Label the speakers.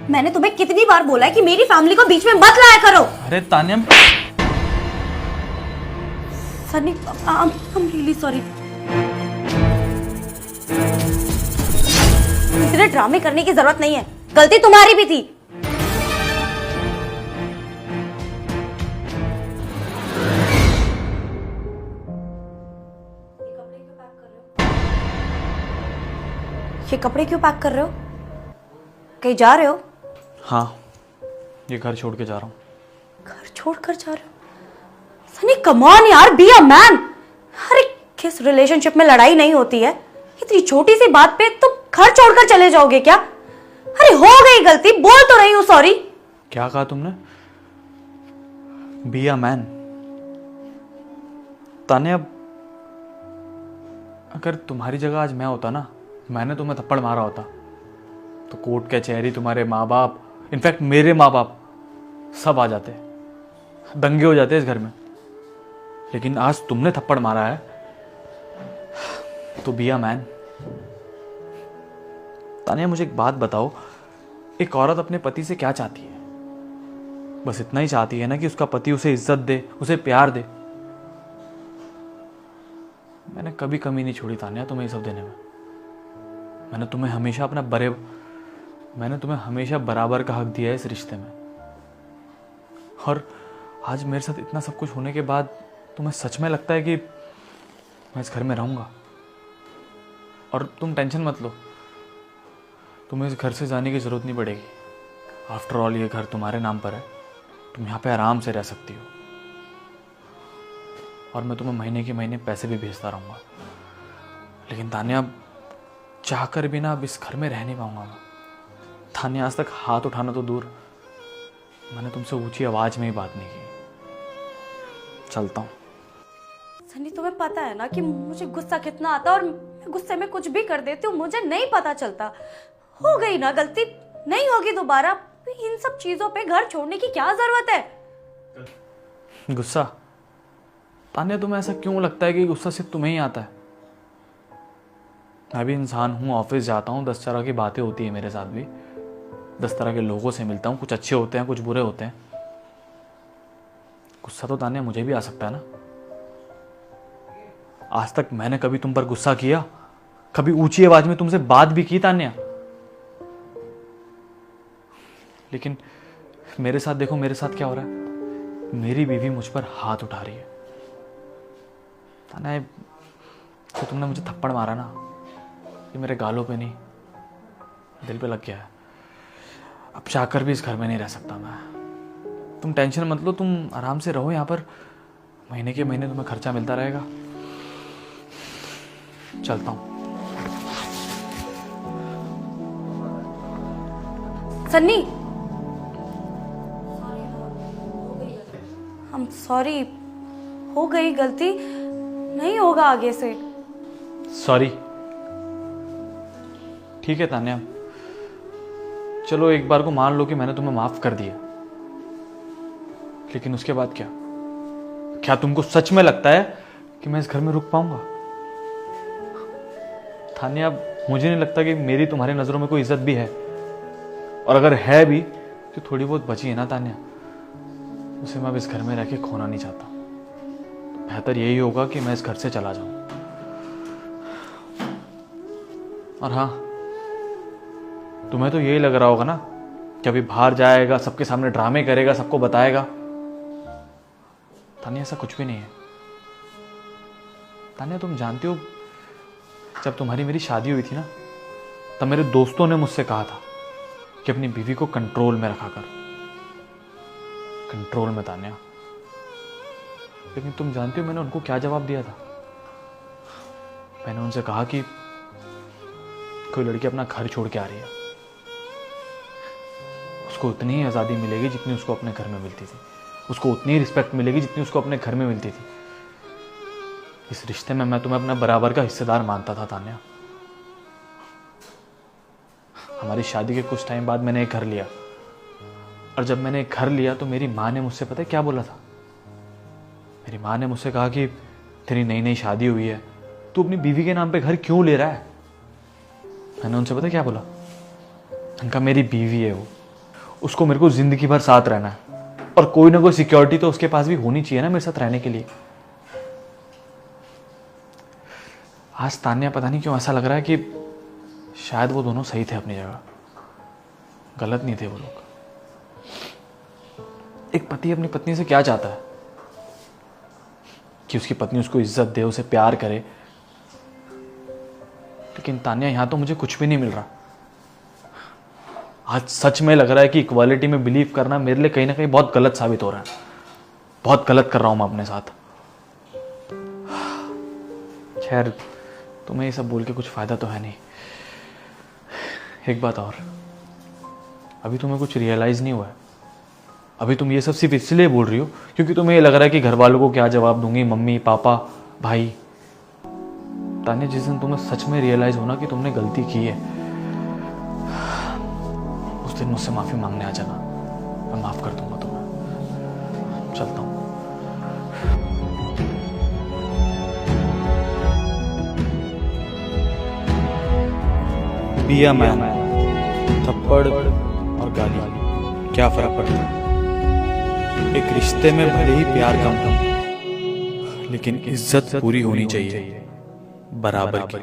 Speaker 1: मैंने तुम्हें कितनी बार बोला है कि मेरी फैमिली को बीच में मत लाया करो।
Speaker 2: अरे Tanya,
Speaker 1: Sunny, I'm really sorry। इतने ड्रामे करने की जरूरत नहीं है, गलती तुम्हारी भी थी। ये कपड़े क्यों पैक कर रहे हो? कहीं जा रहे हो?
Speaker 2: हाँ, ये घर छोड़ के जा रहा हूँ।
Speaker 1: घर छोड़ कर जा रहे हो? सनी कम ऑन यार, बी अ मैन। अरे किस रिलेशनशिप में लड़ाई नहीं होती है? इतनी छोटी सी बात पे तुम घर छोड़कर चले जाओगे क्या? अरे हो गई गलती, बोल तो रही हूँ सॉरी।
Speaker 2: क्या कहा तुमने? Be a man. तान्या, अगर तुम्हारी जगह आज मैं होता ना, मैंने तुम्हें थप्पड़ मारा होता तो कोर्ट कचहरी, तुम्हारे माँ बाप, इनफैक्ट मेरे माँ बाप सब आ जाते, दंगे हो जाते इस घर में। लेकिन आज तुमने थप्पड़ मारा है तो बी अ मैन। तान्या, मुझे एक बात बताओ, एक औरत अपने पति से क्या चाहती है? बस इतना ही चाहती है ना कि उसका पति उसे इज्जत दे, उसे प्यार दे। मैंने कभी कमी नहीं छोड़ी तान्या तुम्हें ये सब देने में। मैंने तुम्हें हमेशा बराबर का हक दिया है इस रिश्ते में। और आज मेरे साथ इतना सब कुछ होने के बाद तुम्हें सच में लगता है कि मैं इस घर में रहूंगा? और तुम टेंशन मत लो, तुम्हें इस घर से जाने की जरूरत नहीं पड़ेगी। आफ्टर ऑल ये घर तुम्हारे नाम पर है, तुम यहाँ पे आराम से रह सकती हो। और मैं तुम्हें महीने के महीने पैसे भी भेजता रहूंगा। लेकिन तान्या, चाहकर भी ना अब इस घर में रह नहीं पाऊंगा मैं। तान्या, आज तक हाथ उठाना तो दूर, मैंने तुमसे ऊंची आवाज में ही बात नहीं की। चलता हूँ।
Speaker 1: सनी, तुम्हें पता है ना कि मुझे गुस्सा कितना आता है और मैं गुस्से में कुछ भी कर देती हूँ, मुझे नहीं पता चलता। हो गई ना गलती, नहीं होगी दोबारा। इन सब चीजों पे घर छोड़ने की क्या जरूरत है?
Speaker 2: गुस्सा? तान्या, तुम्हें ऐसा क्यों लगता है कि गुस्सा सिर्फ तुम्हें ही आता है? मैं भी इंसान हूँ, ऑफिस जाता हूँ, 10 तरह की बातें होती है मेरे साथ भी, 10 तरह के लोगों से मिलता हूँ, कुछ अच्छे होते हैं, कुछ बुरे होते हैं। गुस्सा तो तान्या मुझे भी आ सकता है ना। आज तक मैंने कभी तुम पर गुस्सा किया? कभी ऊंची आवाज में तुमसे बात भी की तान्या? लेकिन मेरे साथ देखो, मेरे साथ क्या हो रहा है। मेरी बीवी मुझ पर हाथ उठा रही है। तान्या, तो तुमने मुझे थप्पड़ मारा ना, ये मेरे गालों पे नहीं, दिल पे लग गया है। अब चाहकर भी इस घर में नहीं रह सकता मैं। तुम टेंशन मत लो, तुम आराम से रहो यहाँ पर, महीने के महीने तुम्हें खर्चा मिलता रहेगा। चलता हूँ।
Speaker 1: सन्नी, I'm sorry, हो गई गलती, नहीं होगा आगे से।
Speaker 2: सॉरी। ठीक है तान्या, चलो एक बार को मान लो कि मैंने तुम्हें माफ कर दिया। लेकिन उसके बाद क्या? क्या तुमको सच में लगता है कि मैं इस घर में रुक पाऊंगा? तान्या, मुझे नहीं लगता कि मेरी तुम्हारी नजरों में कोई इज्जत भी है। और अगर है भी तो थोड़ी बहुत बची है ना तान्या, उसे मैं अब इस घर में रह के खोना नहीं चाहता। तो बेहतर यही होगा कि मैं इस घर से चला जाऊं। और हाँ, तुम्हें तो यही लग रहा होगा ना कि अभी बाहर जाएगा, सबके सामने ड्रामे करेगा, सबको बताएगा। तान्या, ऐसा कुछ भी नहीं है। तान्या, तुम जानती हो, जब तुम्हारी मेरी शादी हुई थी ना, तब मेरे दोस्तों ने मुझसे कहा था कि अपनी बीवी को कंट्रोल में रखा कर। कंट्रोल में तान्या। लेकिन तुम जानती हो मैंने उनको क्या जवाब दिया था? मैंने उनसे कहा कि कोई लड़की अपना घर छोड़ के आ रही है, उसको उतनी ही आज़ादी मिलेगी जितनी उसको अपने घर में मिलती थी, उसको उतनी ही रिस्पेक्ट मिलेगी जितनी उसको अपने घर में मिलती थी। इस रिश्ते में मैं तुम्हें अपना बराबर का हिस्सेदार मानता था तान्या। हमारी शादी के कुछ टाइम बाद मैंने एक घर लिया, और जब मैंने एक घर लिया तो मेरी माँ ने मुझसे पता है क्या बोला था? मेरी माँ ने मुझसे कहा कि तेरी नई नई शादी हुई है, तू अपनी बीवी के नाम पे घर क्यों ले रहा है? मैंने उनसे पता क्या बोला? उनका मेरी बीवी है वो, उसको मेरे को जिंदगी भर साथ रहना है, और कोई ना कोई सिक्योरिटी तो उसके पास भी होनी चाहिए ना मेरे साथ रहने के लिए। आज तान्या पता नहीं क्यों ऐसा लग रहा है कि शायद वो दोनों सही थे अपनी जगह, गलत नहीं थे वो लोग। एक पति अपनी पत्नी से क्या चाहता है कि उसकी पत्नी उसको इज्जत दे, उसे प्यार करे, लेकिन तान्या यहां तो मुझे कुछ भी नहीं मिल रहा। आज सच में लग रहा है कि इक्वालिटी में बिलीव करना मेरे लिए कहीं ना कहीं बहुत गलत साबित हो रहा है। बहुत गलत कर रहा हूं मैं अपने साथ। खैर, तुम्हें ये सब बोल के कुछ फायदा तो है नहीं। एक बात और, अभी तुम्हें कुछ रियलाइज नहीं हुआ है। अभी तुम ये सब सिर्फ इसलिए बोल रही हो क्योंकि तुम्हें ये लग रहा है कि घर वालों को क्या जवाब दूंगी, मम्मी पापा भाई। तान्या, जिस दिन तुम्हें सच में रियलाइज होना कि तुमने गलती की है, उस दिन मुझसे माफी मांगने आ जाना। मैं माफ कर दूंगा तुम्हें। चलता हूं।
Speaker 3: बिया मैन, थप्पड़ और गाली, क्या फर्क पड़ता है? एक रिश्ते में भले ही प्यार कम हो, लेकिन इज्जत पूरी होनी चाहिए, बराबर की।